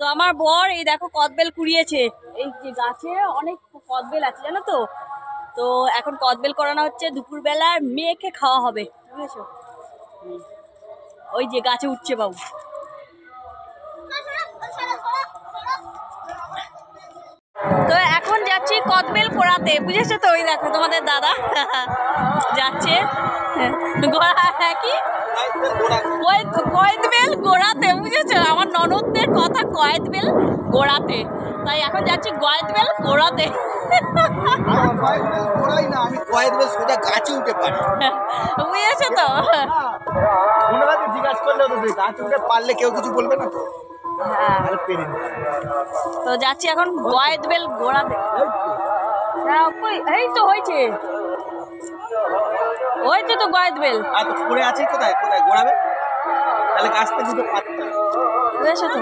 তো আমার বর এই দেখো কদবেল কুড়িয়েছে, এই যে গাছে অনেক কদবেল আছে জানো তো। তো এখন কদবেল করানো হচ্ছে, দুপুরবেলা মেয়েকে খাওয়া হবে বুঝেছো। ওই যে গাছে উঠছে বাবু। তো এখন যাচ্ছি কদবেল কোড়াতে বুঝেছো তো, ওই দেখো তোমাদের দাদা যাচ্ছে কি কয়েদবেল গোড়াতে বুঝেছো, আমার ননদদের কথা কয়েদবেল গোড়াতে, তাই এখন যাচ্ছি কয়েদবেল গোড়াতে। গাছে উঠে পারি বুঝেছো তো, জিজ্ঞাসা করলে গাছে উঠে পারলে কেউ কিছু বলবে না। তো যাচ্ছি এখন কয়েদবেল গোড়াতে। এই তো হয়েছে হয়েছে তো কয়েদবেল পড়ে আছে, কোথায় কোথায় গোড়াবে, তাহলে গাছটা দুটো পাতা বুঝেছো তো।